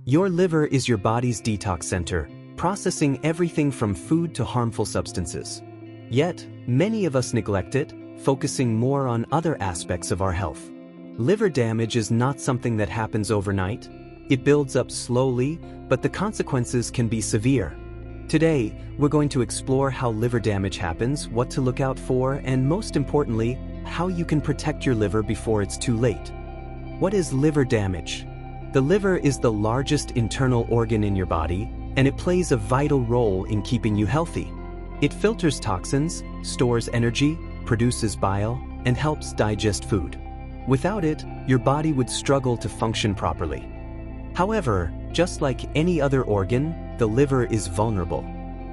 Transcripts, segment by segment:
Your liver is your body's detox center, processing everything from food to harmful substances. Yet, many of us neglect it, focusing more on other aspects of our health. Liver damage is not something that happens overnight. It builds up slowly, but the consequences can be severe. Today, we're going to explore how liver damage happens, what to look out for, and most importantly, how you can protect your liver before it's too late. What is liver damage? The liver is the largest internal organ in your body, and it plays a vital role in keeping you healthy. It filters toxins, stores energy, produces bile, and helps digest food. Without it, your body would struggle to function properly. However, just like any other organ, the liver is vulnerable.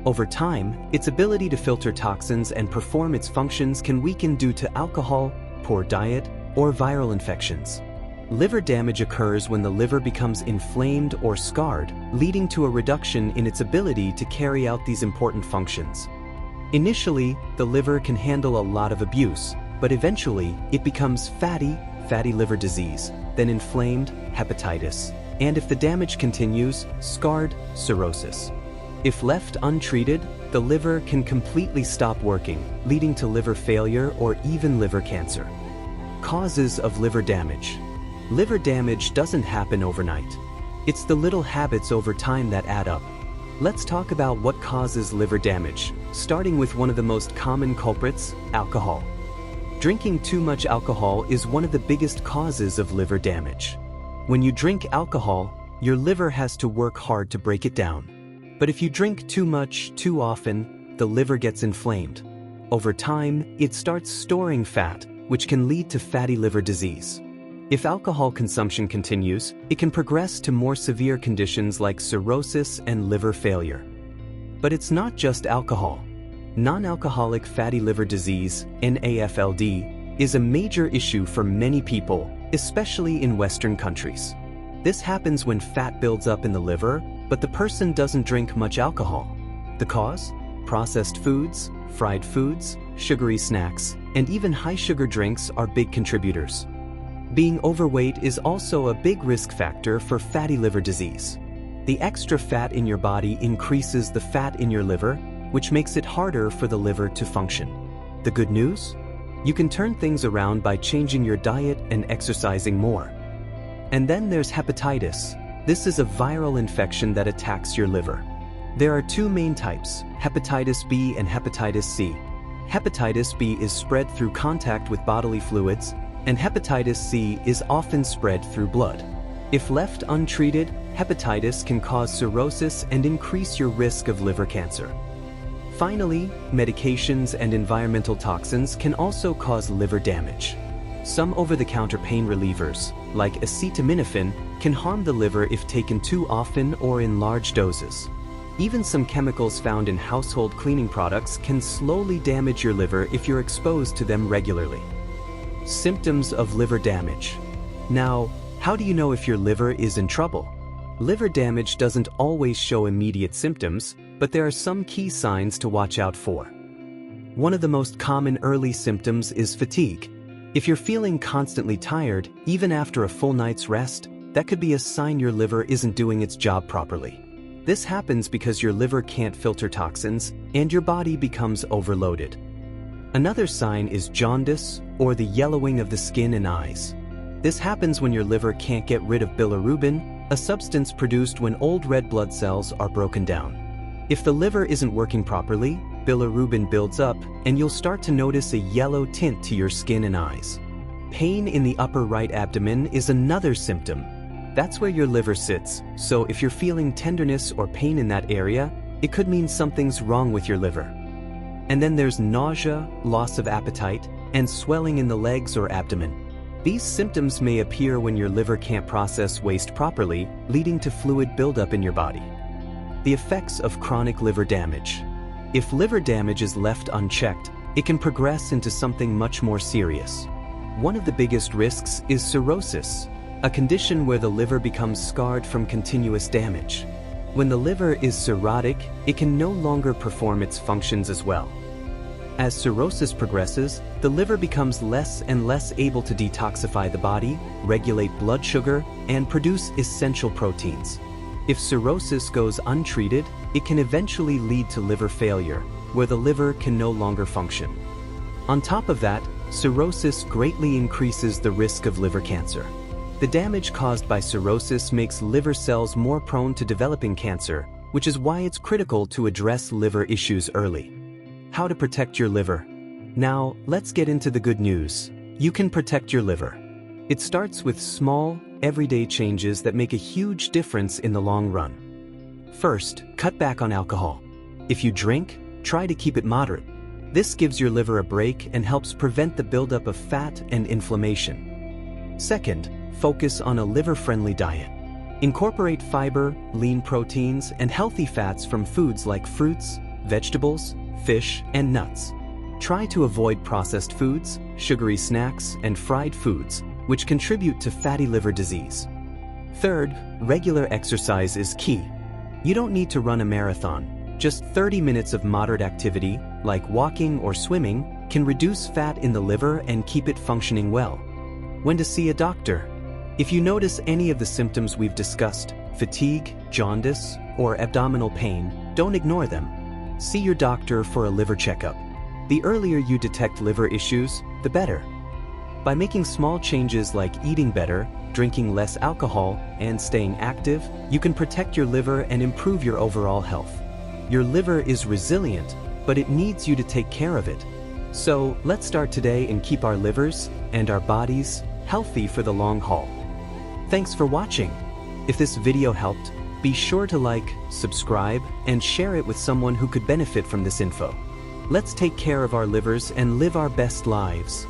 Over time, its ability to filter toxins and perform its functions can weaken due to alcohol, poor diet, or viral infections. Liver damage occurs when the liver becomes inflamed or scarred, leading to a reduction in its ability to carry out these important functions. Initially, the liver can handle a lot of abuse, but eventually, it becomes fatty liver disease, then inflamed, hepatitis, and if the damage continues, scarred, cirrhosis. If left untreated, the liver can completely stop working, leading to liver failure or even liver cancer. Causes of liver damage. Liver damage doesn't happen overnight. It's the little habits over time that add up. Let's talk about what causes liver damage, starting with one of the most common culprits, alcohol. Drinking too much alcohol is one of the biggest causes of liver damage. When you drink alcohol, your liver has to work hard to break it down. But if you drink too much, too often, the liver gets inflamed. Over time, it starts storing fat, which can lead to fatty liver disease. If alcohol consumption continues, it can progress to more severe conditions like cirrhosis and liver failure. But it's not just alcohol. Non-alcoholic fatty liver disease, NAFLD, is a major issue for many people, especially in Western countries. This happens when fat builds up in the liver, but the person doesn't drink much alcohol. The cause? Processed foods, fried foods, sugary snacks, and even high-sugar drinks are big contributors. Being overweight is also a big risk factor for fatty liver disease. The extra fat in your body increases the fat in your liver, which makes it harder for the liver to function. The good news? You can turn things around by changing your diet and exercising more. And then there's hepatitis. This is a viral infection that attacks your liver. There are two main types, hepatitis B and hepatitis C. Hepatitis B is spread through contact with bodily fluids, and hepatitis C is often spread through blood. If left untreated, hepatitis can cause cirrhosis and increase your risk of liver cancer. Finally, medications and environmental toxins can also cause liver damage. Some over-the-counter pain relievers, like acetaminophen, can harm the liver if taken too often or in large doses. Even some chemicals found in household cleaning products can slowly damage your liver if you're exposed to them regularly. Symptoms of liver damage. Now, how do you know if your liver is in trouble? Liver damage doesn't always show immediate symptoms, but there are some key signs to watch out for. One of the most common early symptoms is fatigue. If you're feeling constantly tired, even after a full night's rest, that could be a sign your liver isn't doing its job properly. This happens because your liver can't filter toxins and your body becomes overloaded. Another sign is jaundice, or the yellowing of the skin and eyes. This happens when your liver can't get rid of bilirubin, a substance produced when old red blood cells are broken down. If the liver isn't working properly, bilirubin builds up, and you'll start to notice a yellow tint to your skin and eyes. Pain in the upper right abdomen is another symptom. That's where your liver sits, so if you're feeling tenderness or pain in that area, it could mean something's wrong with your liver. And then there's nausea, loss of appetite, and swelling in the legs or abdomen. These symptoms may appear when your liver can't process waste properly, leading to fluid buildup in your body. The effects of chronic liver damage. If liver damage is left unchecked, it can progress into something much more serious. One of the biggest risks is cirrhosis, a condition where the liver becomes scarred from continuous damage. When the liver is cirrhotic, it can no longer perform its functions as well. As cirrhosis progresses, the liver becomes less and less able to detoxify the body, regulate blood sugar, and produce essential proteins. If cirrhosis goes untreated, it can eventually lead to liver failure, where the liver can no longer function. On top of that, cirrhosis greatly increases the risk of liver cancer. The damage caused by cirrhosis makes liver cells more prone to developing cancer, which is why it's critical to address liver issues early. How to protect your liver? Now, let's get into the good news. You can protect your liver. It starts with small, everyday changes that make a huge difference in the long run. First, cut back on alcohol. If you drink, try to keep it moderate. This gives your liver a break and helps prevent the buildup of fat and inflammation. Second, focus on a liver-friendly diet. Incorporate fiber, lean proteins, and healthy fats from foods like fruits, vegetables, fish, and nuts. Try to avoid processed foods, sugary snacks, and fried foods, which contribute to fatty liver disease. Third, regular exercise is key. You don't need to run a marathon. Just 30 minutes of moderate activity, like walking or swimming, can reduce fat in the liver and keep it functioning well. When to see a doctor? If you notice any of the symptoms we've discussed, fatigue, jaundice, or abdominal pain, don't ignore them. See your doctor for a liver checkup. The earlier you detect liver issues, the better. By making small changes like eating better, drinking less alcohol, and staying active, you can protect your liver and improve your overall health. Your liver is resilient, but it needs you to take care of it. So, let's start today and keep our livers and our bodies healthy for the long haul. Thanks for watching. If this video helped, be sure to like, subscribe, and share it with someone who could benefit from this info. Let's take care of our livers and live our best lives.